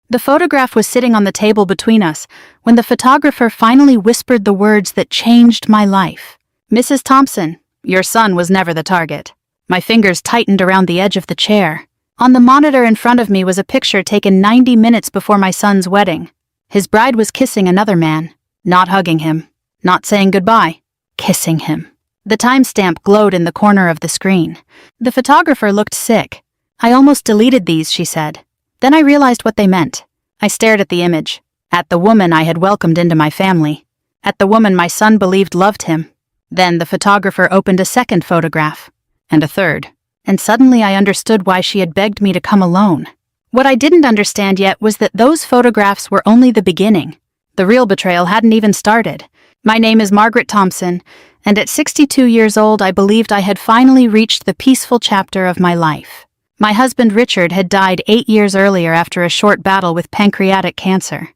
The photograph was sitting on the table between us when the photographer finally whispered the words that changed my life. "Mrs. Thompson, your son was never the target." My fingers tightened around the edge of the chair. On the monitor in front of me was a picture taken 90 minutes before my son's wedding. His bride was kissing another man, not hugging him, not saying goodbye, kissing him. The timestamp glowed in the corner of the screen. The photographer looked sick. "I almost deleted these," she said. Then I realized what they meant. I stared at the image, at the woman I had welcomed into my family, at the woman my son believed loved him. Then the photographer opened a second photograph, and a third, and suddenly I understood why she had begged me to come alone. What I didn't understand yet was that those photographs were only the beginning. The real betrayal hadn't even started. My name is Margaret Thompson, and at 62 years old I believed I had finally reached the peaceful chapter of my life. My husband Richard had died 8 years earlier after a short battle with pancreatic cancer.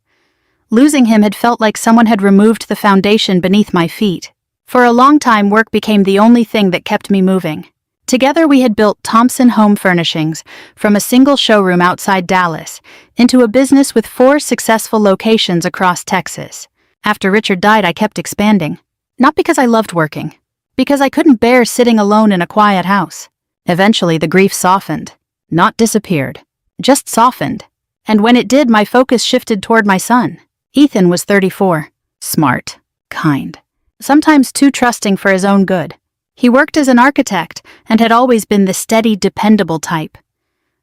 Losing him had felt like someone had removed the foundation beneath my feet. For a long time, work became the only thing that kept me moving. Together we had built Thompson Home Furnishings from a single showroom outside Dallas into a business with 4 successful locations across Texas. After Richard died, I kept expanding. Not because I loved working, because I couldn't bear sitting alone in a quiet house. Eventually, the grief softened, not disappeared, just softened. And when it did, my focus shifted toward my son. Ethan was 34, smart, kind, sometimes too trusting for his own good. He worked as an architect and had always been the steady, dependable type.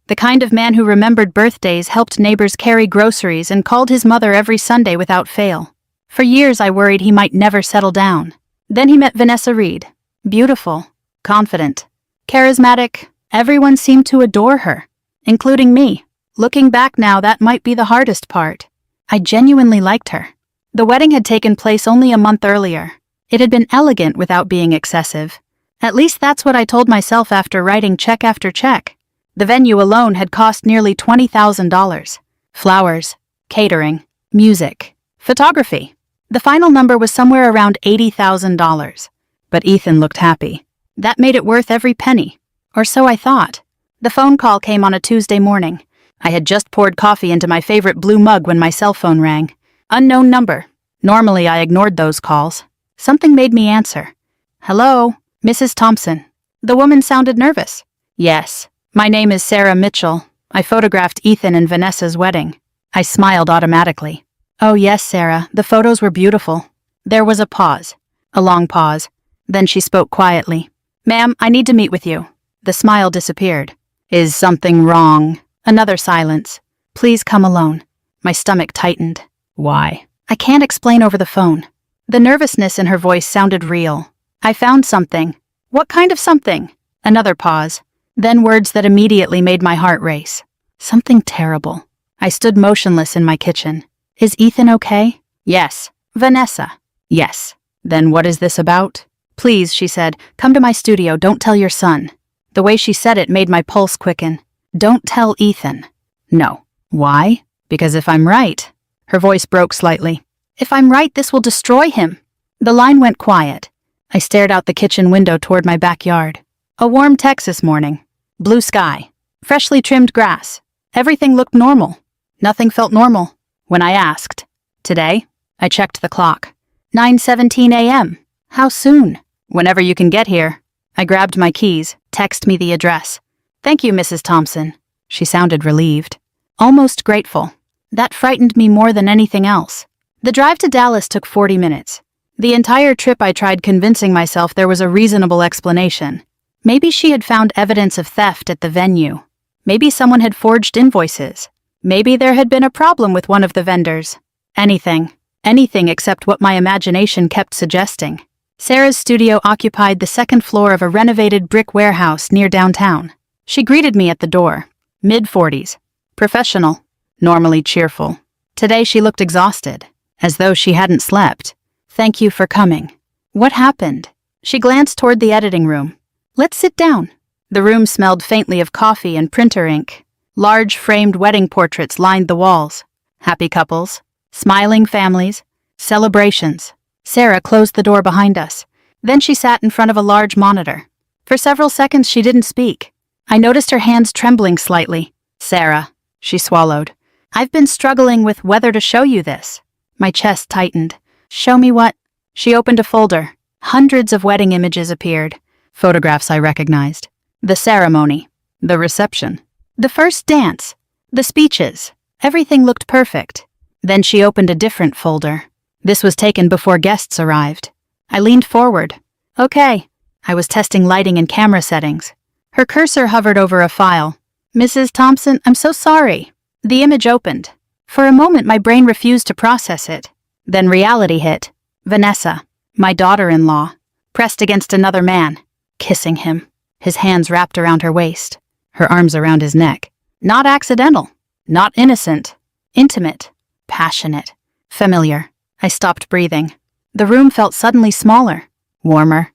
The kind of man who remembered birthdays, helped neighbors carry groceries, and called his mother every Sunday without fail. For years, I worried he might never settle down. Then he met Vanessa Reed. Beautiful, confident, charismatic. Everyone seemed to adore her, including me. Looking back now, that might be the hardest part. I genuinely liked her. The wedding had taken place only a month earlier. It had been elegant without being excessive. At least that's what I told myself after writing check after check. The venue alone had cost nearly $20,000. Flowers, catering, music, photography. The final number was somewhere around $80,000. But Ethan looked happy. That made it worth every penny. Or so I thought. The phone call came on a Tuesday morning. I had just poured coffee into my favorite blue mug when my cell phone rang. Unknown number. Normally I ignored those calls. Something made me answer. "Hello, Mrs. Thompson." The woman sounded nervous. "Yes, my name is Sarah Mitchell. I photographed Ethan and Vanessa's wedding." I smiled automatically. "Oh yes, Sarah, the photos were beautiful." There was a pause. A long pause. Then she spoke quietly. "Ma'am, I need to meet with you." The smile disappeared. "Is something wrong?" Another silence. "Please come alone." My stomach tightened. "Why?" "I can't explain over the phone." The nervousness in her voice sounded real. "I found something." "What kind of something?" Another pause. Then words that immediately made my heart race. "Something terrible." I stood motionless in my kitchen. "Is Ethan okay?" "Yes." "Vanessa?" "Yes." "Then what is this about?" "Please," she said, "come to my studio. Don't tell your son." The way she said it made my pulse quicken. "Don't tell Ethan." "No." "Why?" "Because if I'm right..." Her voice broke slightly. "If I'm right, this will destroy him." The line went quiet. I stared out the kitchen window toward my backyard. A warm Texas morning. Blue sky. Freshly trimmed grass. Everything looked normal. Nothing felt normal. When I asked, "Today?" I checked the clock. 9:17 a.m. "How soon?" "Whenever you can get here." I grabbed my keys. "Text me the address." "Thank you, Mrs. Thompson." She sounded relieved. Almost grateful. That frightened me more than anything else. The drive to Dallas took 40 minutes. The entire trip I tried convincing myself there was a reasonable explanation. Maybe she had found evidence of theft at the venue. Maybe someone had forged invoices. Maybe there had been a problem with one of the vendors. Anything. Anything except what my imagination kept suggesting. Sarah's studio occupied the second floor of a renovated brick warehouse near downtown. She greeted me at the door. Mid-40s. Professional. Normally cheerful. Today she looked exhausted, as though she hadn't slept. "Thank you for coming." "What happened?" She glanced toward the editing room. "Let's sit down." The room smelled faintly of coffee and printer ink. Large framed wedding portraits lined the walls. Happy couples. Smiling families. Celebrations. Sarah closed the door behind us. Then she sat in front of a large monitor. For several seconds she didn't speak. I noticed her hands trembling slightly. "Sarah," she swallowed. I've been struggling with whether to show you this. My chest tightened. Show me what? She opened a folder. Hundreds of wedding images appeared. Photographs I recognized. The ceremony. The reception. The first dance. The speeches. Everything looked perfect. Then she opened a different folder. This was taken before guests arrived. I leaned forward. Okay. I was testing lighting and camera settings. Her cursor hovered over a file. Mrs. Thompson, I'm so sorry. The image opened. For a moment, my brain refused to process it. Then reality hit. Vanessa, my daughter-in-law, pressed against another man, kissing him, his hands wrapped around her waist, her arms around his neck. Not accidental. Not innocent. Intimate. Passionate. Familiar. I stopped breathing. The room felt suddenly smaller. Warmer.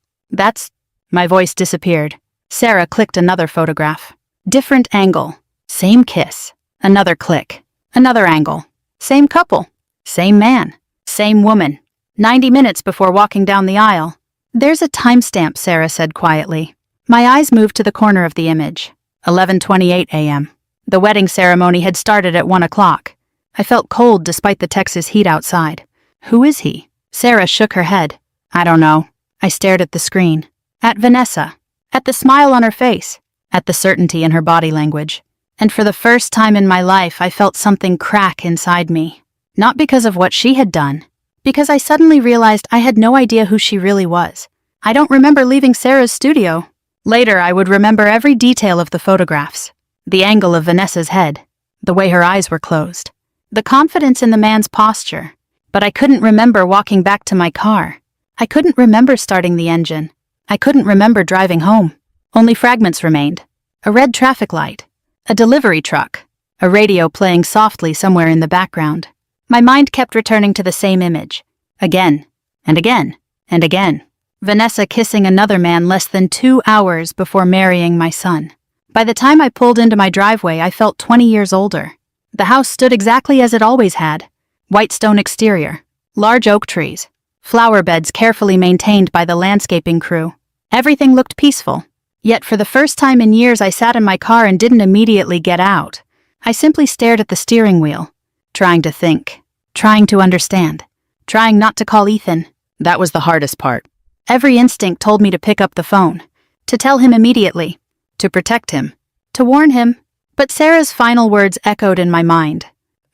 My voice disappeared. Sarah clicked another photograph. Different angle. Same kiss. Another click. Another angle. Same couple. Same man. Same woman. 90 minutes before walking down the aisle. There's a timestamp, Sarah said quietly. My eyes moved to the corner of the image. 11:28 a.m. The wedding ceremony had started at 1 o'clock. I felt cold despite the Texas heat outside. Who is he? Sarah shook her head. I don't know. I stared at the screen. At Vanessa. At the smile on her face. At the certainty in her body language. And for the first time in my life, I felt something crack inside me. Not because of what she had done. Because I suddenly realized I had no idea who she really was. I don't remember leaving Sarah's studio. Later, I would remember every detail of the photographs. The angle of Vanessa's head. The way her eyes were closed. The confidence in the man's posture. But I couldn't remember walking back to my car. I couldn't remember starting the engine. I couldn't remember driving home. Only fragments remained. A red traffic light. A delivery truck. A radio playing softly somewhere in the background. My mind kept returning to the same image. Again, and again, and again. Vanessa kissing another man less than 2 hours before marrying my son. By the time I pulled into my driveway, I felt 20 years older. The house stood exactly as it always had. White stone exterior. Large oak trees. Flower beds carefully maintained by the landscaping crew. Everything looked peaceful. Yet for the first time in years, I sat in my car and didn't immediately get out. I simply stared at the steering wheel, trying to think, trying to understand, trying not to call Ethan. That was the hardest part. Every instinct told me to pick up the phone, to tell him immediately, to protect him, to warn him. But Sarah's final words echoed in my mind.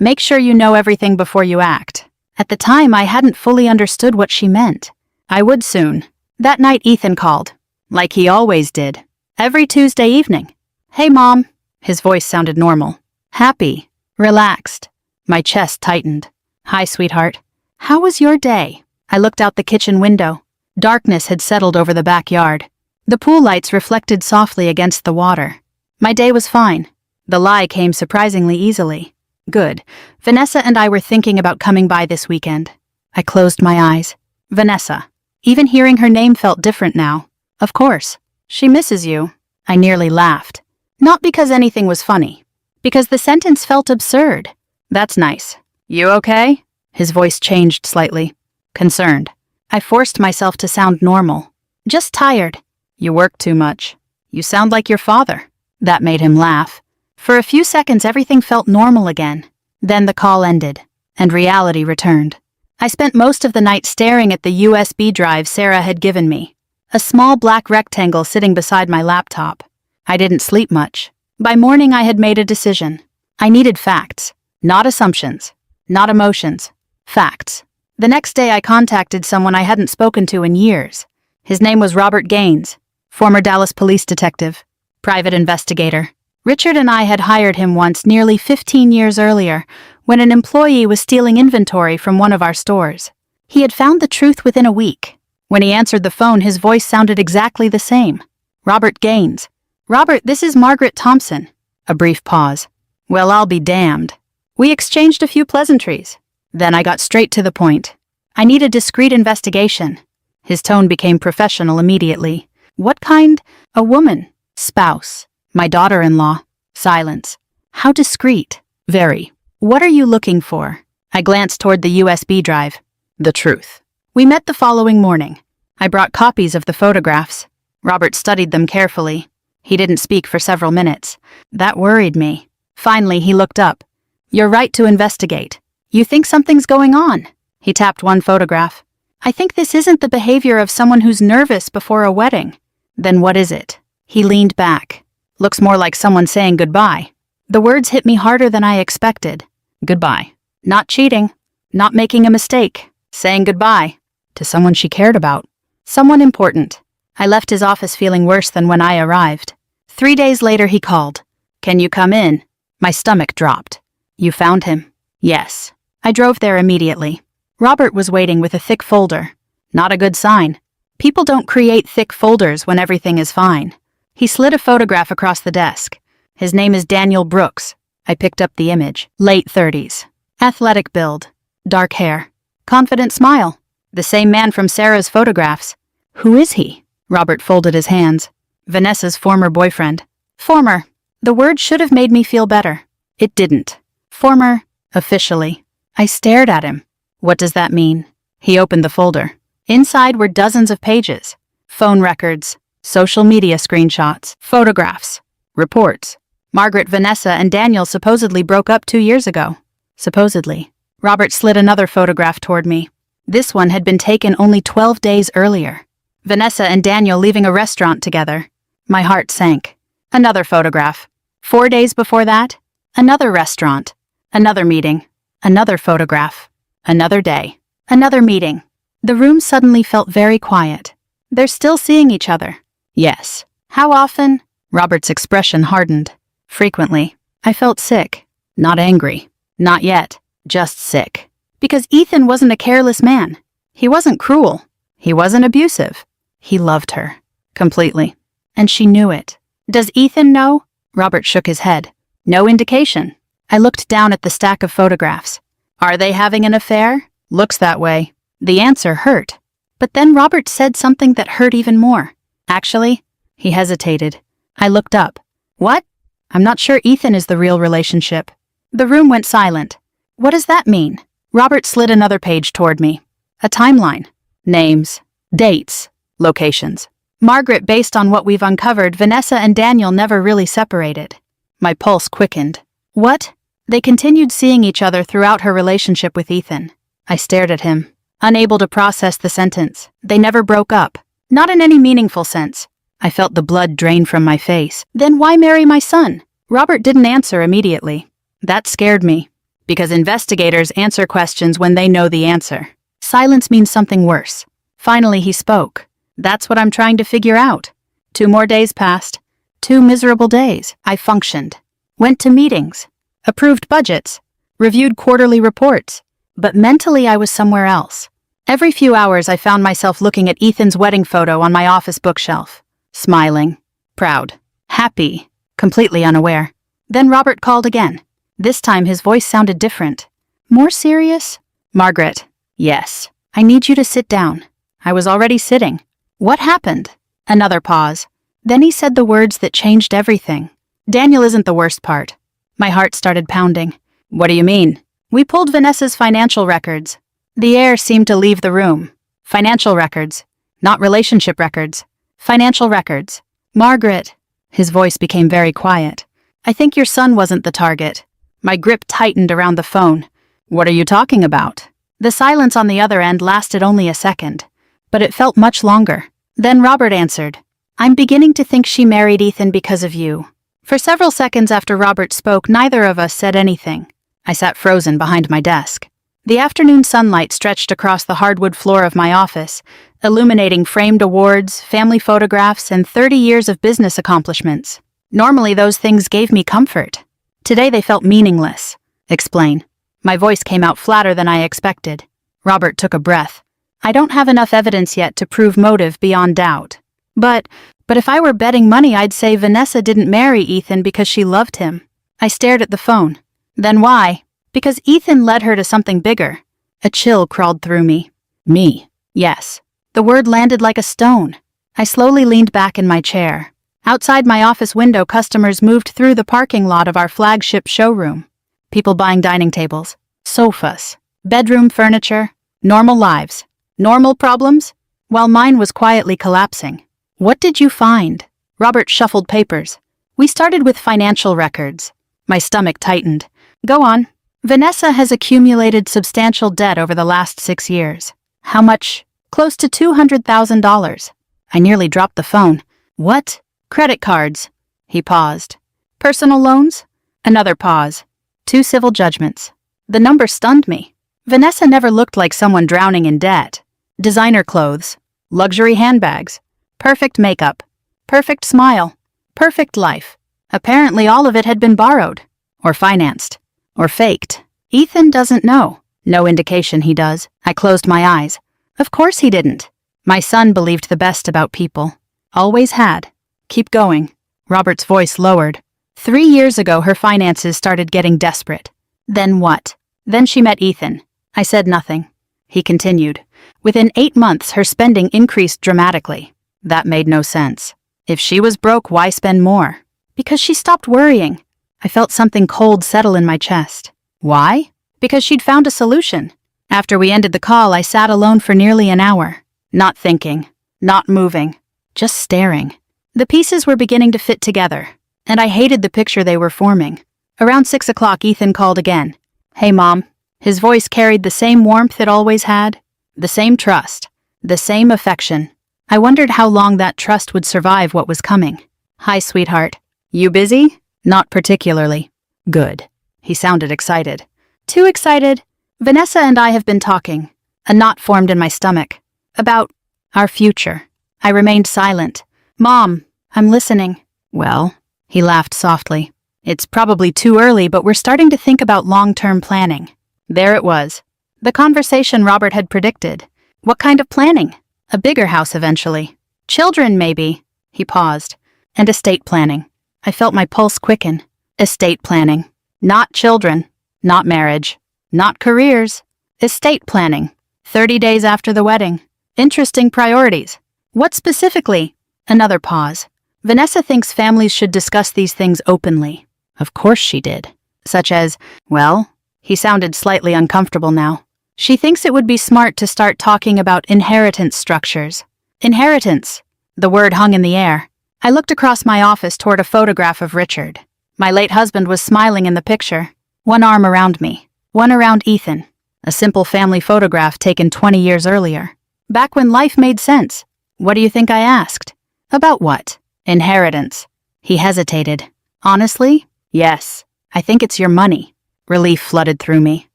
Make sure you know everything before you act. At the time, I hadn't fully understood what she meant. I would soon. That night, Ethan called. Like he always did. Every Tuesday evening. Hey, Mom. His voice sounded normal. Happy. Relaxed. My chest tightened. Hi, sweetheart. How was your day? I looked out the kitchen window. Darkness had settled over the backyard. The pool lights reflected softly against the water. My day was fine. The lie came surprisingly easily. Good. Vanessa and I were thinking about coming by this weekend. I closed my eyes. Vanessa. Even hearing her name felt different now. Of course. She misses you. I nearly laughed. Not because anything was funny. Because the sentence felt absurd. That's nice. You okay? His voice changed slightly. Concerned. I forced myself to sound normal. Just tired. You work too much. You sound like your father. That made him laugh. For a few seconds, everything felt normal again. Then the call ended, and reality returned. I spent most of the night staring at the USB drive Sarah had given me. A small black rectangle sitting beside my laptop. I didn't sleep much. By morning, I had made a decision. I needed facts, not assumptions, not emotions. Facts. The next day, I contacted someone I hadn't spoken to in years. His name was Robert Gaines, former Dallas police detective, private investigator. Richard and I had hired him once nearly 15 years earlier when an employee was stealing inventory from one of our stores. He had found the truth within a week. When he answered the phone, his voice sounded exactly the same. Robert Gaines. Robert, this is Margaret Thompson. A brief pause. Well, I'll be damned. We exchanged a few pleasantries. Then I got straight to the point. I need a discreet investigation. His tone became professional immediately. What kind? A woman. Spouse. My daughter-in-law. Silence. How discreet. Very. What are you looking for? I glanced toward the USB drive. The truth. We met the following morning. I brought copies of the photographs. Robert studied them carefully. He didn't speak for several minutes. That worried me. Finally, he looked up. You're right to investigate. You think something's going on. He tapped one photograph. I think this isn't the behavior of someone who's nervous before a wedding. Then what is it? He leaned back. Looks more like someone saying goodbye. The words hit me harder than I expected. Goodbye. Not cheating. Not making a mistake. Saying goodbye. To someone she cared about. Someone important. I left his office feeling worse than when I arrived. 3 days later he called. Can you come in? My stomach dropped. You found him? Yes. I drove there immediately. Robert was waiting with a thick folder. Not a good sign. People don't create thick folders when everything is fine. He slid a photograph across the desk. His name is Daniel Brooks. I picked up the image. Late 30s. Athletic build. Dark hair. Confident smile. The same man from Sarah's photographs. Who is he? Robert folded his hands. Vanessa's former boyfriend. Former. The word should have made me feel better. It didn't. Former. Officially. I stared at him. What does that mean? He opened the folder. Inside were dozens of pages. Phone records, social media screenshots, photographs, reports. Margaret, Vanessa, and Daniel supposedly broke up 2 years ago. Supposedly. Robert slid another photograph toward me. This one had been taken only 12 days earlier. Vanessa and Daniel leaving a restaurant together. My heart sank. Another photograph. 4 days before that, another restaurant. Another meeting. Another photograph. Another day. Another meeting. The room suddenly felt very quiet. They're still seeing each other. Yes. How often? Robert's expression hardened. Frequently. I felt sick. Not angry. Not yet. Just sick. Because Ethan wasn't a careless man. He wasn't cruel. He wasn't abusive. He loved her. Completely. And she knew it. Does Ethan know? Robert shook his head. No indication. I looked down at the stack of photographs. Are they having an affair? Looks that way. The answer hurt. But then Robert said something that hurt even more. Actually, he hesitated. I looked up. What? I'm not sure Ethan is the real relationship. The room went silent. What does that mean? Robert slid another page toward me. A timeline. Names. Dates. Locations. Margaret, based on what we've uncovered, Vanessa and Daniel never really separated. My pulse quickened. What? They continued seeing each other throughout her relationship with Ethan. I stared at him, unable to process the sentence. They never broke up. Not in any meaningful sense. I felt the blood drain from my face. Then why marry my son? Robert didn't answer immediately. That scared me. Because investigators answer questions when they know the answer. Silence means something worse. Finally he spoke. That's what I'm trying to figure out. 2 more days passed. 2 miserable days. I functioned. Went to meetings. Approved budgets. Reviewed quarterly reports. But mentally I was somewhere else. Every few hours I found myself looking at Ethan's wedding photo on my office bookshelf. Smiling. Proud. Happy. Completely unaware. Then Robert called again. This time his voice sounded different. More serious? Margaret. Yes. I need you to sit down. I was already sitting. What happened? Another pause. Then he said the words that changed everything. Daniel isn't the worst part. My heart started pounding. What do you mean? We pulled Vanessa's financial records. The air seemed to leave the room. Financial records. Not relationship records. Financial records. Margaret. His voice became very quiet. I think your son wasn't the target. My grip tightened around the phone. What are you talking about? The silence on the other end lasted only a second. But it felt much longer. Then Robert answered. I'm beginning to think she married Ethan because of you. For several seconds after Robert spoke, neither of us said anything. I sat frozen behind my desk. The afternoon sunlight stretched across the hardwood floor of my office, illuminating framed awards, family photographs, and 30 years of business accomplishments. Normally those things gave me comfort. Today they felt meaningless. Explain. My voice came out flatter than I expected. Robert took a breath. I don't have enough evidence yet to prove motive beyond doubt. But if I were betting money, I'd say Vanessa didn't marry Ethan because she loved him. I stared at the phone. Then why? Because Ethan led her to something bigger. A chill crawled through me. Me? Yes. The word landed like a stone. I slowly leaned back in my chair. Outside my office window, customers moved through the parking lot of our flagship showroom. People buying dining tables, sofas, bedroom furniture, normal lives, normal problems, while mine was quietly collapsing. What did you find? Robert shuffled papers. We started with financial records. My stomach tightened. Go on. Vanessa has accumulated substantial debt over the last 6 years. How much? Close to $200,000. I nearly dropped the phone. What? Credit cards. He paused. Personal loans? Another pause. 2 civil judgments. The number stunned me. Vanessa never looked like someone drowning in debt. Designer clothes, luxury handbags, perfect makeup, perfect smile, perfect life. Apparently all of it had been borrowed, or financed, or faked. Ethan doesn't know. No indication he does. I closed my eyes. Of course he didn't. My son believed the best about people. Always had. Keep going. Robert's voice lowered. 3 years ago, her finances started getting desperate. Then what? Then she met Ethan. I said nothing. He continued. Within 8 months, her spending increased dramatically. That made no sense. If she was broke, why spend more? Because she stopped worrying. I felt something cold settle in my chest. Why? Because she'd found a solution. After we ended the call, I sat alone for nearly an hour. Not thinking. Not moving. Just staring. The pieces were beginning to fit together, and I hated the picture they were forming. Around 6 o'clock, Ethan called again. Hey, Mom. His voice carried the same warmth it always had, the same trust, the same affection. I wondered how long that trust would survive what was coming. Hi, sweetheart. You busy? Not particularly. Good. He sounded excited. Too excited. Vanessa and I have been talking. A knot formed in my stomach. About our future. I remained silent. Mom, I'm listening. Well, he laughed softly. It's probably too early, but we're starting to think about long-term planning. There it was. The conversation Robert had predicted. What kind of planning? A bigger house eventually. Children, maybe. He paused. And estate planning. I felt my pulse quicken. Estate planning. Not children. Not marriage. Not careers. Estate planning. 30 days after the wedding. Interesting priorities. What specifically? Another pause. Vanessa thinks families should discuss these things openly. Of course she did. Such as, well... He sounded slightly uncomfortable now. She thinks it would be smart to start talking about inheritance structures. Inheritance. The word hung in the air. I looked across my office toward a photograph of Richard. My late husband was smiling in the picture. One arm around me. One around Ethan. A simple family photograph taken 20 years earlier. Back when life made sense. What do you think I asked? About what? Inheritance. He hesitated. Honestly? Yes. I think it's your money. Relief flooded through me.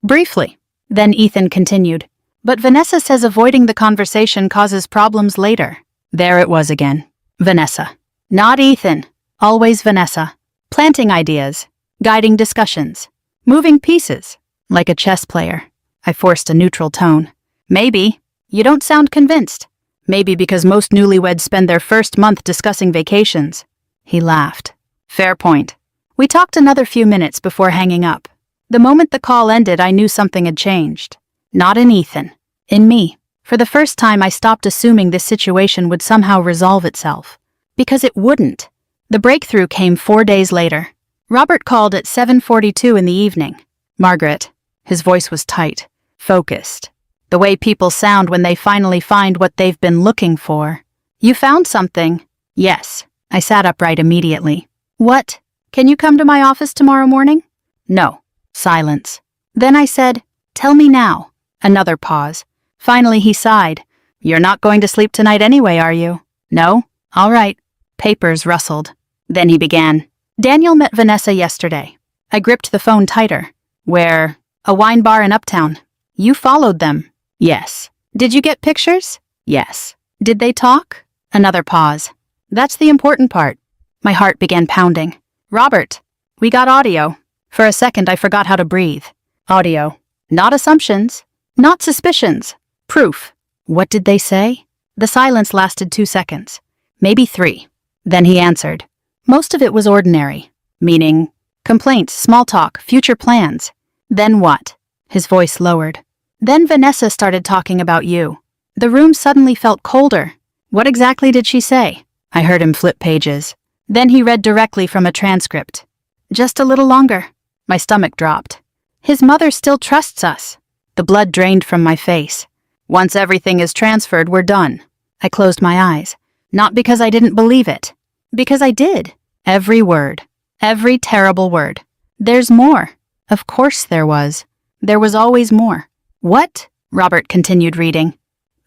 Briefly. Then Ethan continued. But Vanessa says avoiding the conversation causes problems later. There it was again. Vanessa. Not Ethan. Always Vanessa. Planting ideas. Guiding discussions. Moving pieces. Like a chess player. I forced a neutral tone. Maybe. You don't sound convinced. Maybe because most newlyweds spend their first month discussing vacations. He laughed. Fair point. We talked another few minutes before hanging up. The moment the call ended, I knew something had changed. Not in Ethan. In me. For the first time, I stopped assuming this situation would somehow resolve itself. Because it wouldn't. The breakthrough came 4 days later. Robert called at 7:42 in the evening. Margaret. His voice was tight. Focused. The way people sound when they finally find what they've been looking for. You found something? Yes. I sat upright immediately. What? Can you come to my office tomorrow morning? No. Silence. Then I said, tell me now. Another pause. Finally he sighed. You're not going to sleep tonight anyway, are you? No? All right. Papers rustled. Then he began. Daniel met Vanessa yesterday. I gripped the phone tighter. Where? A wine bar in Uptown. You followed them. Yes. Did you get pictures? Yes. Did they talk? Another pause. That's the important part. My heart began pounding. Robert, we got audio. For a second, I forgot how to breathe. Audio. Not assumptions. Not suspicions. Proof. What did they say? The silence lasted 2 seconds. Maybe 3. Then he answered. Most of it was ordinary. Meaning, complaints, small talk, future plans. Then what? His voice lowered. Then Vanessa started talking about you. The room suddenly felt colder. What exactly did she say? I heard him flip pages. Then he read directly from a transcript. Just a little longer. My stomach dropped. His mother still trusts us. The blood drained from my face. Once everything is transferred, we're done. I closed my eyes. Not because I didn't believe it. Because I did. Every word. Every terrible word. There's more. Of course there was. There was always more. What? Robert continued reading.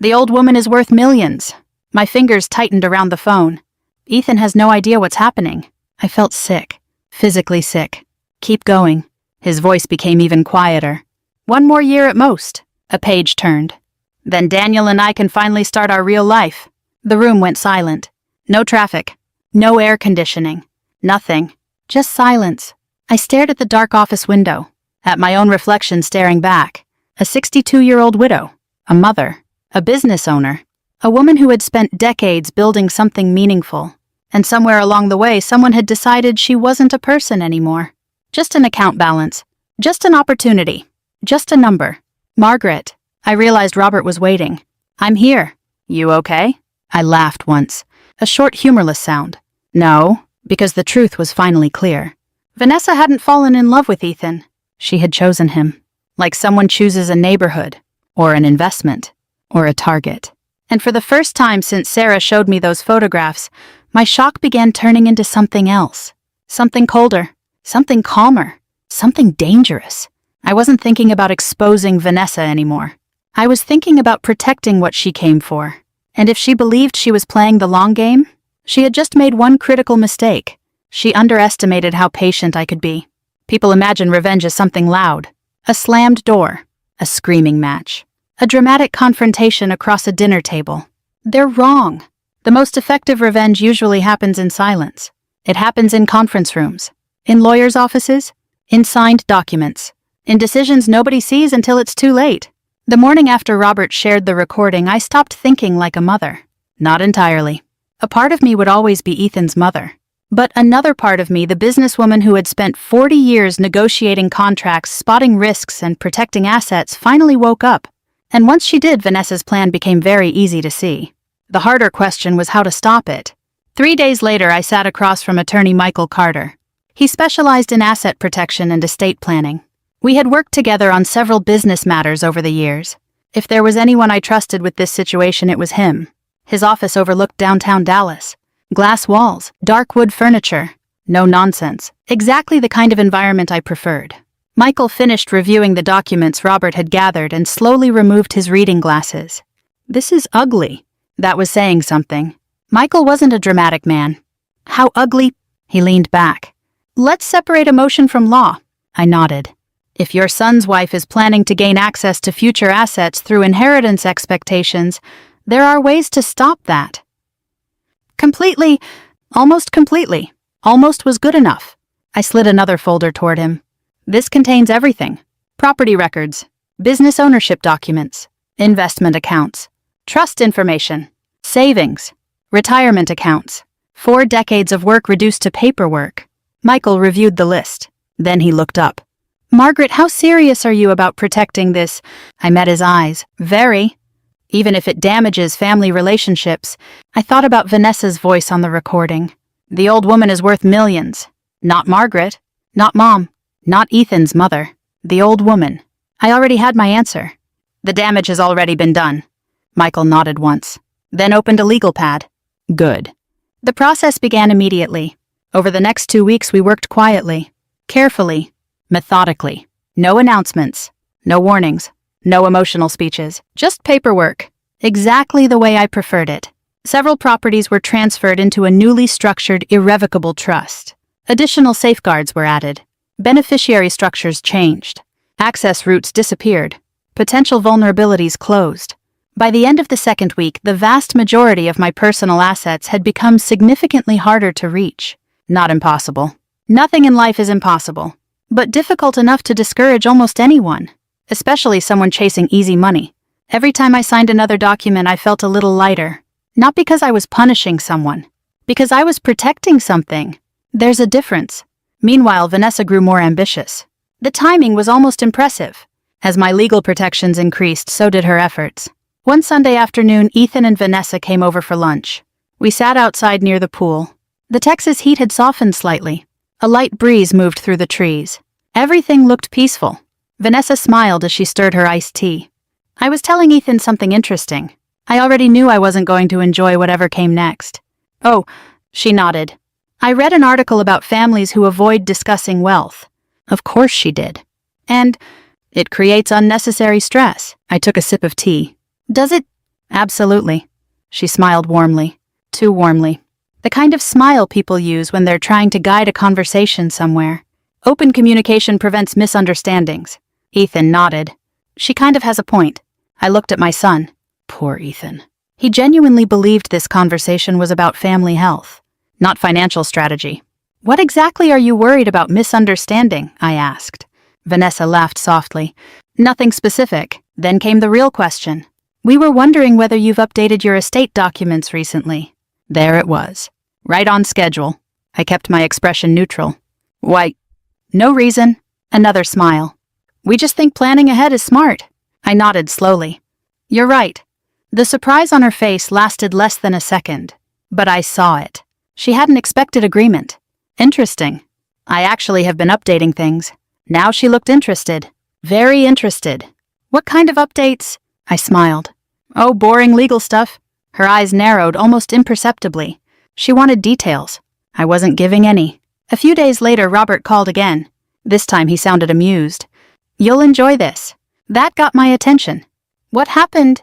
The old woman is worth millions. My fingers tightened around the phone. Ethan has no idea what's happening. I felt sick. Physically sick. Keep going. His voice became even quieter. 1 more year at most. A page turned. Then Daniel and I can finally start our real life. The room went silent. No traffic. No air conditioning. Nothing. Just silence. I stared at the dark office window. At my own reflection staring back. A 62-year-old widow. A mother. A business owner. A woman who had spent decades building something meaningful. And somewhere along the way, someone had decided she wasn't a person anymore. Just an account balance. Just an opportunity. Just a number. Margaret. I realized Robert was waiting. I'm here. You okay? I laughed once. A short, humorless sound. No, because the truth was finally clear. Vanessa hadn't fallen in love with Ethan. She had chosen him. Like someone chooses a neighborhood, or an investment, or a target. And for the first time since Sarah showed me those photographs, my shock began turning into something else. Something colder. Something calmer. Something dangerous. I wasn't thinking about exposing Vanessa anymore. I was thinking about protecting what she came for. And if she believed she was playing the long game, she had just made one critical mistake. She underestimated how patient I could be. People imagine revenge as something loud. A slammed door. A screaming match. A dramatic confrontation across a dinner table. They're wrong. The most effective revenge usually happens in silence. It happens in conference rooms. In lawyers' offices. In signed documents. In decisions nobody sees until it's too late. The morning after Robert shared the recording, I stopped thinking like a mother. Not entirely. A part of me would always be Ethan's mother. But another part of me, the businesswoman who had spent 40 years negotiating contracts, spotting risks, and protecting assets, finally woke up. And once she did, Vanessa's plan became very easy to see. The harder question was how to stop it. 3 days later, I sat across from attorney Michael Carter. He specialized in asset protection and estate planning. We had worked together on several business matters over the years. If there was anyone I trusted with this situation, it was him. His office overlooked downtown Dallas. Glass walls, dark wood furniture. No nonsense. Exactly the kind of environment I preferred. Michael finished reviewing the documents Robert had gathered and slowly removed his reading glasses. This is ugly. That was saying something. Michael wasn't a dramatic man. How ugly? He leaned back. Let's separate emotion from law. I nodded. If your son's wife is planning to gain access to future assets through inheritance expectations, there are ways to stop that. Completely. Almost was good enough. I slid another folder toward him. This contains everything. Property records, business ownership documents, investment accounts, trust information, savings, retirement accounts. 4 decades of work reduced to paperwork. Michael reviewed the list. Then he looked up. Margaret, how serious are you about protecting this? I met his eyes. Very. Even if it damages family relationships. I thought about Vanessa's voice on the recording. The old woman is worth millions. Not Margaret. Not Mom. Not Ethan's mother. The old woman. I already had my answer. The damage has already been done. Michael nodded once. Then opened a legal pad. Good. The process began immediately. Over the next 2 weeks we worked quietly. Carefully. Methodically. No announcements. No warnings. No emotional speeches. Just paperwork. Exactly the way I preferred it. Several properties were transferred into a newly structured irrevocable trust. Additional safeguards were added. Beneficiary structures changed. Access routes disappeared. Potential vulnerabilities closed. By the end of the 2nd week, the vast majority of my personal assets had become significantly harder to reach. Not impossible. Nothing in life is impossible. But difficult enough to discourage almost anyone, especially someone chasing easy money. Every time I signed another document, I felt a little lighter. Not because I was punishing someone. Because I was protecting something. There's a difference. Meanwhile, Vanessa grew more ambitious. The timing was almost impressive. As my legal protections increased, so did her efforts. One Sunday afternoon, Ethan and Vanessa came over for lunch. We sat outside near the pool. The Texas heat had softened slightly. A light breeze moved through the trees. Everything looked peaceful. Vanessa smiled as she stirred her iced tea. I was telling Ethan something interesting. I already knew I wasn't going to enjoy whatever came next. Oh, she nodded. I read an article about families who avoid discussing wealth. Of course she did. And it creates unnecessary stress. I took a sip of tea. Does it? Absolutely. She smiled warmly. Too warmly. The kind of smile people use when they're trying to guide a conversation somewhere. Open communication prevents misunderstandings. Ethan nodded. She kind of has a point. I looked at my son. Poor Ethan. He genuinely believed this conversation was about family health, not financial strategy. What exactly are you worried about misunderstanding? I asked. Vanessa laughed softly. Nothing specific. Then came the real question. We were wondering whether you've updated your estate documents recently. There it was. Right on schedule. I kept my expression neutral. Why? No reason. Another smile. We just think planning ahead is smart. I nodded slowly. You're right. The surprise on her face lasted less than a second, but I saw it. She hadn't expected agreement. Interesting. I actually have been updating things. Now she looked interested. Very interested. What kind of updates? I smiled. Oh, boring legal stuff. Her eyes narrowed almost imperceptibly. She wanted details. I wasn't giving any. A few days later, Robert called again. This time he sounded amused. You'll enjoy this. That got my attention. What happened?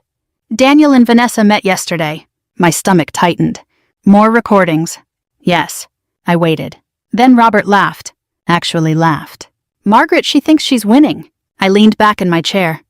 Daniel and Vanessa met yesterday. My stomach tightened. More recordings. Yes. I waited. Then Robert laughed. Actually laughed. Margaret, she thinks she's winning. I leaned back in my chair.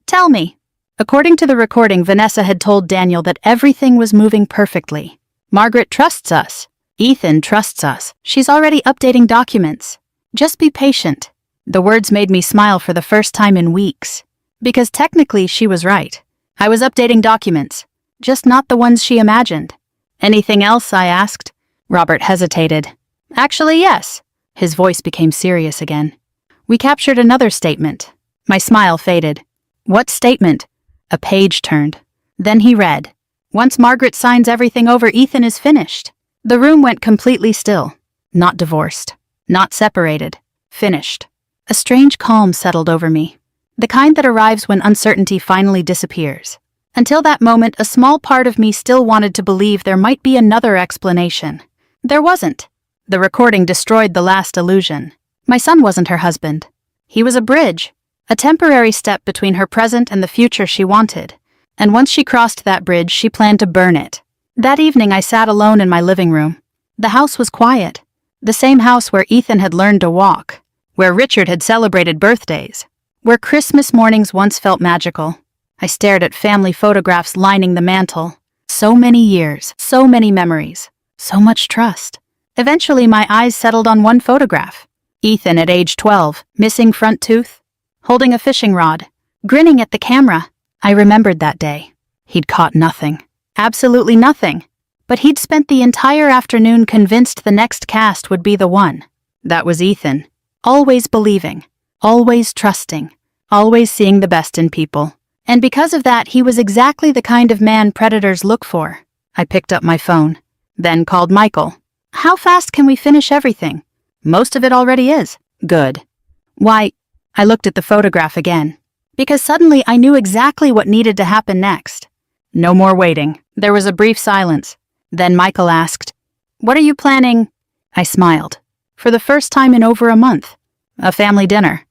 Tell me. According to the recording, Vanessa had told Daniel that everything was moving perfectly. Margaret trusts us. Ethan trusts us. She's already updating documents. Just be patient. The words made me smile for the first time in weeks. Because technically she was right. I was updating documents, just not the ones she imagined. Anything else? I asked. Robert hesitated. Actually, yes. His voice became serious again. We captured another statement. My smile faded. What statement? A page turned. Then he read. Once Margaret signs everything over, Ethan is finished. The room went completely still. Not divorced. Not separated. Finished. A strange calm settled over me. The kind that arrives when uncertainty finally disappears. Until that moment, a small part of me still wanted to believe there might be another explanation. There wasn't. The recording destroyed the last illusion. My son wasn't her husband. He was a bridge, a temporary step between her present and the future she wanted. And once she crossed that bridge, she planned to burn it. That evening, I sat alone in my living room. The house was quiet. The same house where Ethan had learned to walk, where Richard had celebrated birthdays, where Christmas mornings once felt magical. I stared at family photographs lining the mantel. So many years, so many memories, so much trust. Eventually, my eyes settled on one photograph. Ethan at age 12, missing front tooth, holding a fishing rod, grinning at the camera. I remembered that day. He'd caught nothing. Absolutely nothing. But he'd spent the entire afternoon convinced the next cast would be the one. That was Ethan. Always believing. Always trusting. Always seeing the best in people. And because of that, he was exactly the kind of man predators look for. I picked up my phone. Then called Michael. How fast can we finish everything? Most of it already is. Good. Why? I looked at the photograph again. Because suddenly I knew exactly what needed to happen next. No more waiting. There was a brief silence. Then Michael asked, What are you planning? I smiled. For the first time in over a month. A family dinner.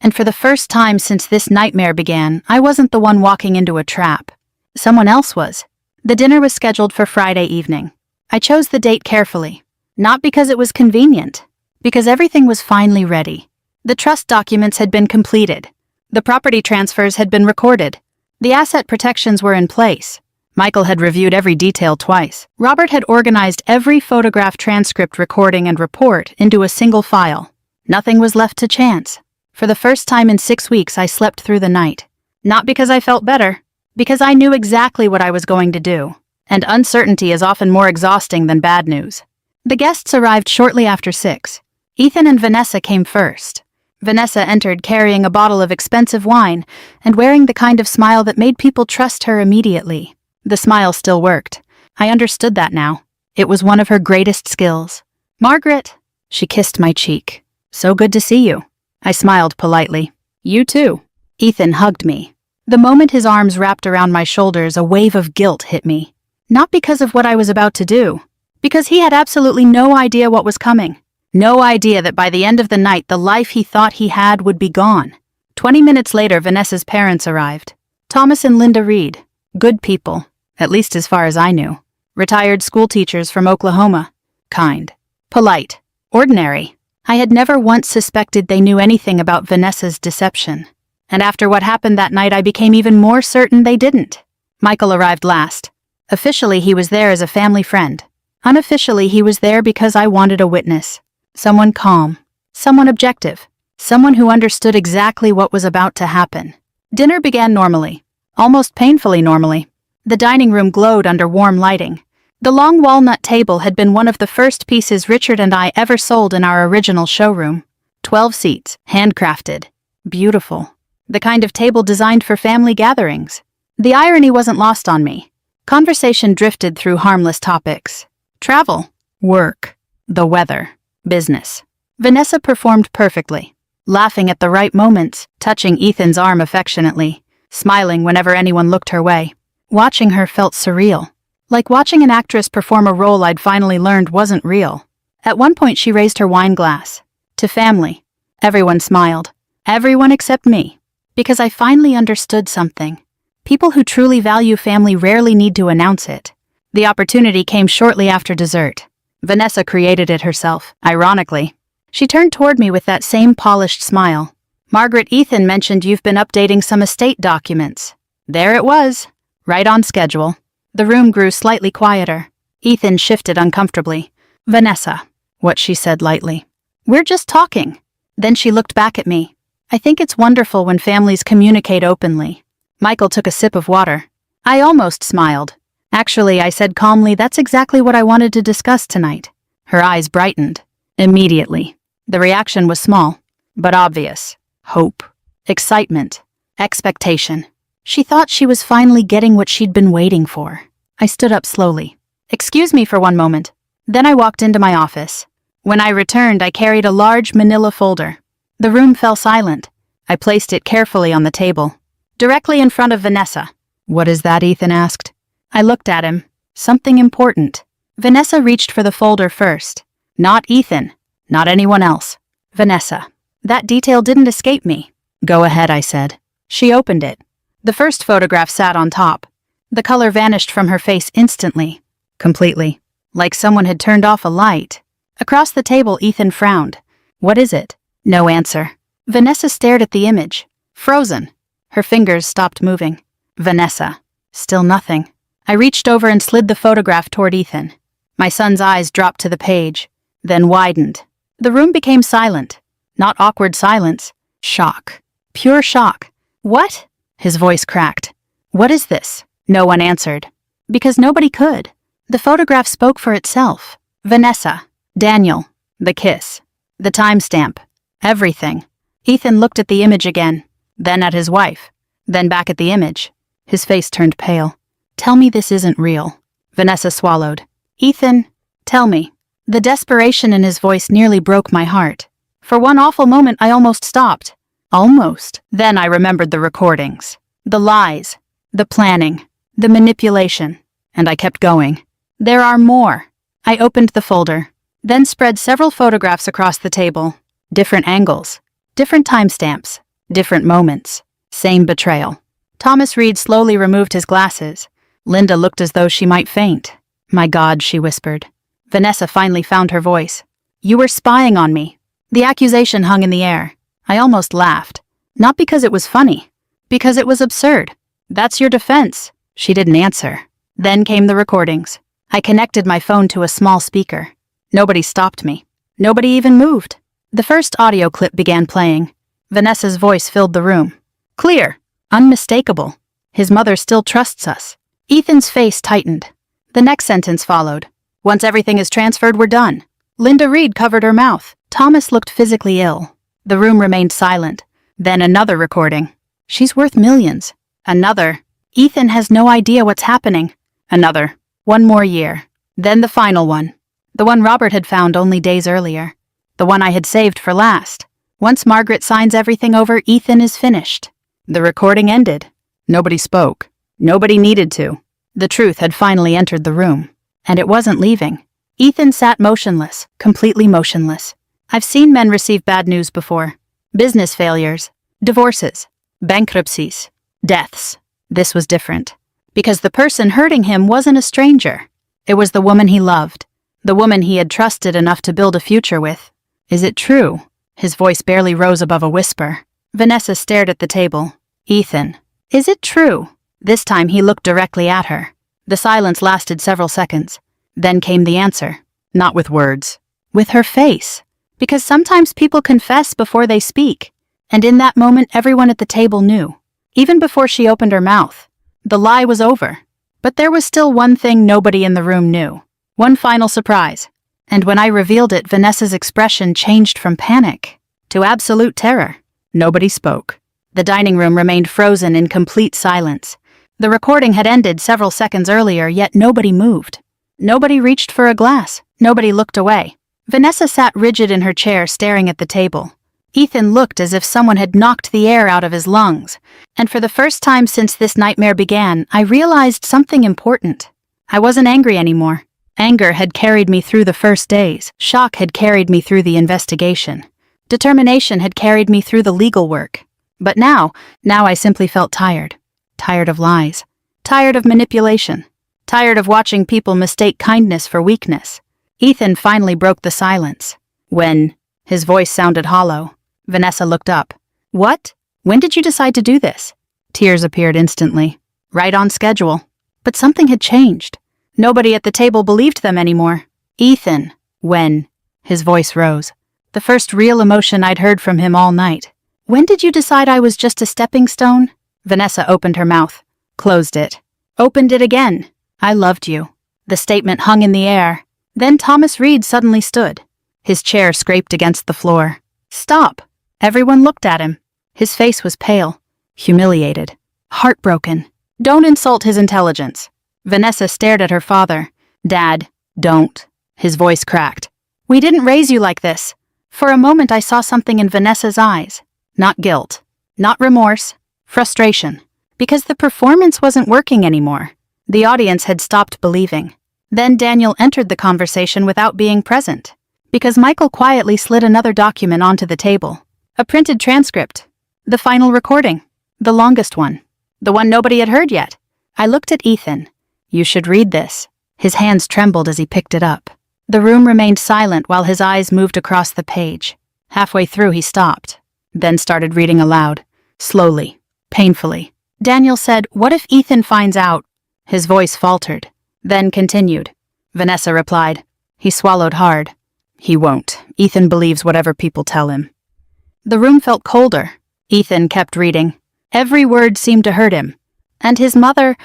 And for the first time since this nightmare began, I wasn't the one walking into a trap. Someone else was. The dinner was scheduled for Friday evening. I chose the date carefully. Not because it was convenient. Because everything was finally ready. The trust documents had been completed. The property transfers had been recorded. The asset protections were in place. Michael had reviewed every detail twice. Robert had organized every photograph, transcript, recording, and report into a single file. Nothing was left to chance. For the first time in 6 weeks, I slept through the night. Not because I felt better, because I knew exactly what I was going to do. And uncertainty is often more exhausting than bad news. The guests arrived shortly after 6. Ethan and Vanessa came first. Vanessa entered carrying a bottle of expensive wine and wearing the kind of smile that made people trust her immediately. The smile still worked. I understood that now. It was one of her greatest skills. Margaret! She kissed my cheek. So good to see you. I smiled politely. You too. Ethan hugged me. The moment his arms wrapped around my shoulders, a wave of guilt hit me. Not because of what I was about to do. Because he had absolutely no idea what was coming. No idea that by the end of the night, the life he thought he had would be gone. 20 minutes later, Vanessa's parents arrived. Thomas and Linda Reed. Good people, at least as far as I knew. Retired school teachers from Oklahoma. Kind. Polite. Ordinary. I had never once suspected they knew anything about Vanessa's deception. And after what happened that night, I became even more certain they didn't. Michael arrived last. Officially, he was there as a family friend. Unofficially, he was there because I wanted a witness. Someone calm. Someone objective. Someone who understood exactly what was about to happen. Dinner began normally. Almost painfully normally. The dining room glowed under warm lighting. The long walnut table had been one of the first pieces Richard and I ever sold in our original showroom. 12 seats, handcrafted. Beautiful. The kind of table designed for family gatherings. The irony wasn't lost on me. Conversation drifted through harmless topics. Travel, work, the weather, business. Vanessa performed perfectly, laughing at the right moments, touching Ethan's arm affectionately, smiling whenever anyone looked her way. Watching her felt surreal, like watching an actress perform a role I'd finally learned wasn't real. At one point she raised her wine glass. To family. Everyone smiled. Everyone except me. Because I finally understood something. People who truly value family rarely need to announce it. The opportunity came shortly after dessert. Vanessa created it herself, ironically. She turned toward me with that same polished smile. Margaret, Ethan mentioned you've been updating some estate documents. There it was. Right on schedule. The room grew slightly quieter. Ethan shifted uncomfortably. Vanessa, what she said lightly. We're just talking. Then she looked back at me. I think it's wonderful when families communicate openly. Michael took a sip of water. I almost smiled. Actually, I said calmly, that's exactly what I wanted to discuss tonight. Her eyes brightened. Immediately. The reaction was small, but obvious. Hope. Excitement. Expectation. She thought she was finally getting what she'd been waiting for. I stood up slowly. Excuse me for one moment. Then I walked into my office. When I returned, I carried a large manila folder. The room fell silent. I placed it carefully on the table, directly in front of Vanessa. What is that? Ethan asked. I looked at him. Something important. Vanessa reached for the folder first. Not Ethan. Not anyone else. Vanessa. That detail didn't escape me. Go ahead, I said. She opened it. The first photograph sat on top. The color vanished from her face instantly. Completely. Like someone had turned off a light. Across the table, Ethan frowned. What is it? No answer. Vanessa stared at the image. Frozen. Her fingers stopped moving. Vanessa. Still nothing. I reached over and slid the photograph toward Ethan. My son's eyes dropped to the page, then widened. The room became silent. Not awkward silence. Shock. Pure shock. What? His voice cracked. What is this? No one answered. Because nobody could. The photograph spoke for itself. Vanessa. Daniel. The kiss. The timestamp. Everything. Ethan looked at the image again, then at his wife, then back at the image. His face turned pale. Tell me this isn't real. Vanessa swallowed. Ethan, tell me. The desperation in his voice nearly broke my heart. For one awful moment, I almost stopped. Almost. Then I remembered the recordings. The lies. The planning. The manipulation. And I kept going. There are more. I opened the folder, then spread several photographs across the table. Different angles. Different timestamps. Different moments. Same betrayal. Thomas Reed slowly removed his glasses. Linda looked as though she might faint. My God, she whispered. Vanessa finally found her voice. You were spying on me. The accusation hung in the air. I almost laughed. Not because it was funny. Because it was absurd. That's your defense. She didn't answer. Then came the recordings. I connected my phone to a small speaker. Nobody stopped me. Nobody even moved. The first audio clip began playing. Vanessa's voice filled the room. Clear. Unmistakable. His mother still trusts us. Ethan's face tightened. The next sentence followed. Once everything is transferred, we're done. Linda Reed covered her mouth. Thomas looked physically ill. The room remained silent. Then another recording. She's worth millions. Another. Ethan has no idea what's happening. Another. One more year. Then the final one. The one Robert had found only days earlier. The one I had saved for last. Once Margaret signs everything over, Ethan is finished. The recording ended. Nobody spoke. Nobody needed to. The truth had finally entered the room. And it wasn't leaving. Ethan sat motionless, completely motionless. I've seen men receive bad news before. Business failures. Divorces, bankruptcies, deaths. This was different. Because the person hurting him wasn't a stranger. It was the woman he loved. The woman he had trusted enough to build a future with. Is it true? His voice barely rose above a whisper. Vanessa stared at the table. Ethan. Is it true? This time he looked directly at her. The silence lasted several seconds. Then came the answer. Not with words. With her face. Because sometimes people confess before they speak. And in that moment everyone at the table knew. Even before she opened her mouth. The lie was over. But there was still one thing nobody in the room knew. One final surprise. And when I revealed it, Vanessa's expression changed from panic to absolute terror. Nobody spoke. The dining room remained frozen in complete silence. The recording had ended several seconds earlier, yet nobody moved. Nobody reached for a glass. Nobody looked away. Vanessa sat rigid in her chair, staring at the table. Ethan looked as if someone had knocked the air out of his lungs. And for the first time since this nightmare began, I realized something important. I wasn't angry anymore. Anger had carried me through the first days. Shock had carried me through the investigation. Determination had carried me through the legal work. But now I simply felt tired. Tired of lies. Tired of manipulation. Tired of watching people mistake kindness for weakness. Ethan finally broke the silence. When his voice sounded hollow, Vanessa looked up. What? When did you decide to do this? Tears appeared instantly. Right on schedule. But something had changed. Nobody at the table believed them anymore. Ethan. When? His voice rose. The first real emotion I'd heard from him all night. When did you decide I was just a stepping stone? Vanessa opened her mouth. Closed it. Opened it again. I loved you. The statement hung in the air. Then Thomas Reed suddenly stood. His chair scraped against the floor. Stop. Everyone looked at him. His face was pale, humiliated, heartbroken. Don't insult his intelligence. Vanessa stared at her father. Dad, don't. His voice cracked. We didn't raise you like this. For a moment I saw something in Vanessa's eyes. Not guilt. Not remorse. Frustration. Because the performance wasn't working anymore. The audience had stopped believing. Then Daniel entered the conversation without being present. Because Michael quietly slid another document onto the table. A printed transcript. The final recording. The longest one. The one nobody had heard yet. I looked at Ethan. You should read this. His hands trembled as he picked it up. The room remained silent while his eyes moved across the page. Halfway through he stopped. Then started reading aloud. Slowly. Painfully. Daniel said, "What if Ethan finds out?" His voice faltered. Then continued. Vanessa replied. He swallowed hard. He won't. Ethan believes whatever people tell him. The room felt colder. Ethan kept reading. Every word seemed to hurt him. And his mother...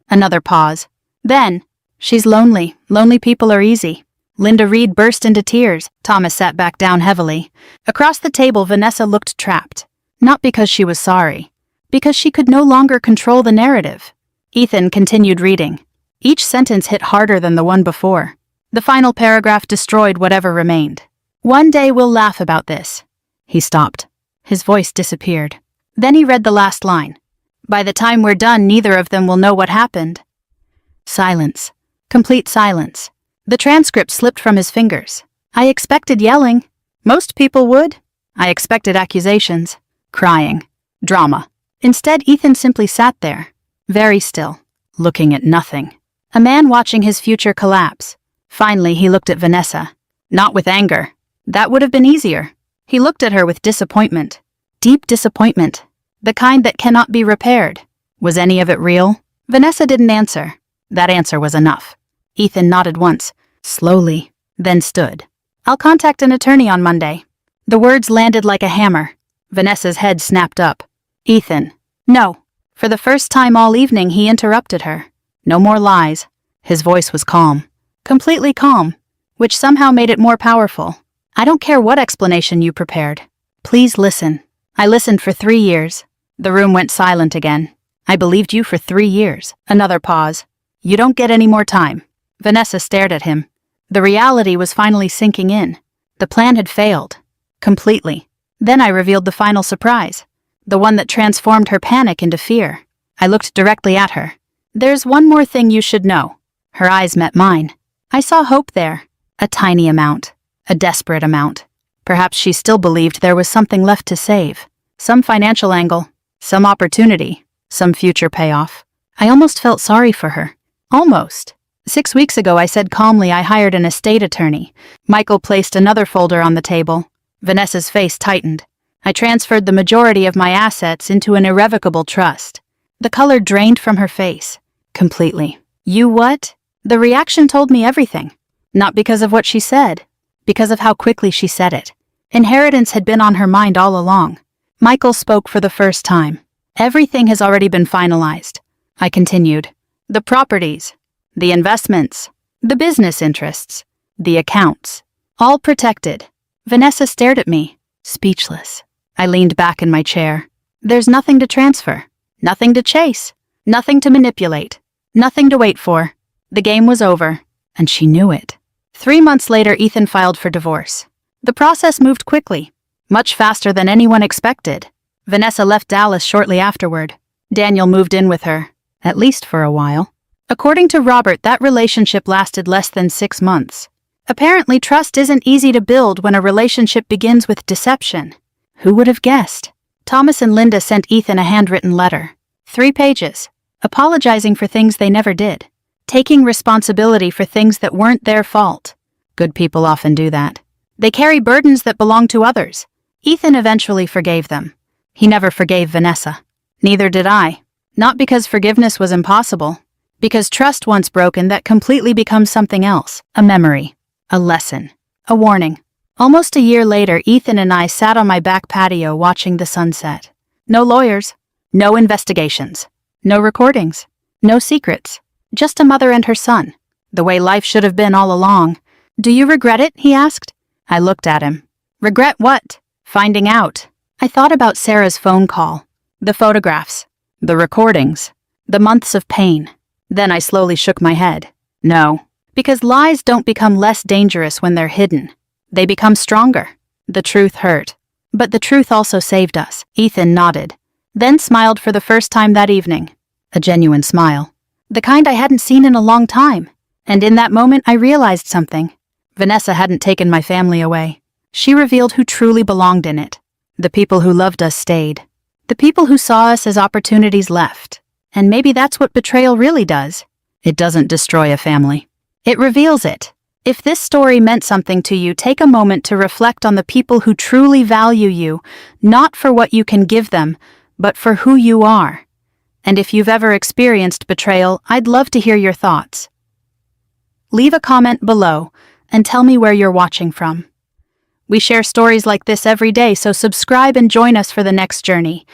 Another pause. Then, she's lonely. Lonely people are easy. Linda Reed burst into tears. Thomas sat back down heavily. Across the table, Vanessa looked trapped. Not because she was sorry. Because she could no longer control the narrative. Ethan continued reading. Each sentence hit harder than the one before. The final paragraph destroyed whatever remained. One day we'll laugh about this. He stopped. His voice disappeared. Then he read the last line. By the time we're done, neither of them will know what happened. Silence. Complete silence. The transcript slipped from his fingers. I expected yelling. Most people would. I expected accusations. Crying. Drama. Instead, Ethan simply sat there. Very still. Looking at nothing. A man watching his future collapse. Finally, he looked at Vanessa. Not with anger. That would have been easier. He looked at her with disappointment. Deep disappointment. The kind that cannot be repaired. Was any of it real? Vanessa didn't answer. That answer was enough. Ethan nodded once, slowly, then stood. I'll contact an attorney on Monday. The words landed like a hammer. Vanessa's head snapped up. Ethan. No. For the first time all evening, he interrupted her. No more lies. His voice was calm. Completely calm. Which somehow made it more powerful. I don't care what explanation you prepared. Please listen. I listened for 3 years. The room went silent again. I believed you for 3 years. Another pause. You don't get any more time. Vanessa stared at him. The reality was finally sinking in. The plan had failed. Completely. Then I revealed the final surprise. The one that transformed her panic into fear. I looked directly at her. There's one more thing you should know. Her eyes met mine. I saw hope there. A tiny amount. A desperate amount. Perhaps she still believed there was something left to save. Some financial angle, some opportunity, some future payoff. I almost felt sorry for her. Almost. 6 weeks ago, I said calmly I hired an estate attorney. Michael placed another folder on the table. Vanessa's face tightened. I transferred the majority of my assets into an irrevocable trust. The color drained from her face. Completely. You what? The reaction told me everything. Not because of what she said, because of how quickly she said it. Inheritance had been on her mind all along. Michael spoke for the first time. Everything has already been finalized. I continued. The properties, the investments, the business interests, the accounts, all protected. Vanessa stared at me, speechless. I leaned back in my chair. There's nothing to transfer, nothing to chase, nothing to manipulate, nothing to wait for. The game was over, and she knew it. 3 months later, Ethan filed for divorce. The process moved quickly, much faster than anyone expected. Vanessa left Dallas shortly afterward. Daniel moved in with her, at least for a while. According to Robert, that relationship lasted less than 6 months. Apparently, trust isn't easy to build when a relationship begins with deception. Who would have guessed? Thomas and Linda sent Ethan a handwritten letter. 3 pages, apologizing for things they never did, taking responsibility for things that weren't their fault. Good people often do that. They carry burdens that belong to others. Ethan eventually forgave them. He never forgave Vanessa. Neither did I. Not because forgiveness was impossible, because trust once broken that completely becomes something else, a memory, a lesson, a warning. Almost a year later, Ethan and I sat on my back patio watching the sunset. No lawyers, no investigations, no recordings, no secrets, just a mother and her son, the way life should have been all along. Do you regret it? He asked. I looked at him. Regret what? Finding out. I thought about Sarah's phone call, the photographs, the recordings, the months of pain. Then I slowly shook my head. No, because lies don't become less dangerous when they're hidden. They become stronger. The truth hurt. But the truth also saved us. Ethan nodded, then smiled for the first time that evening. A genuine smile. The kind I hadn't seen in a long time. And in that moment, I realized something. Vanessa hadn't taken my family away. She revealed who truly belonged in it. The people who loved us stayed. The people who saw us as opportunities left. And maybe that's what betrayal really does. It doesn't destroy a family. It reveals it. If this story meant something to you, take a moment to reflect on the people who truly value you, not for what you can give them, but for who you are. And if you've ever experienced betrayal, I'd love to hear your thoughts. Leave a comment below and tell me where you're watching from. We share stories like this every day, so subscribe and join us for the next journey.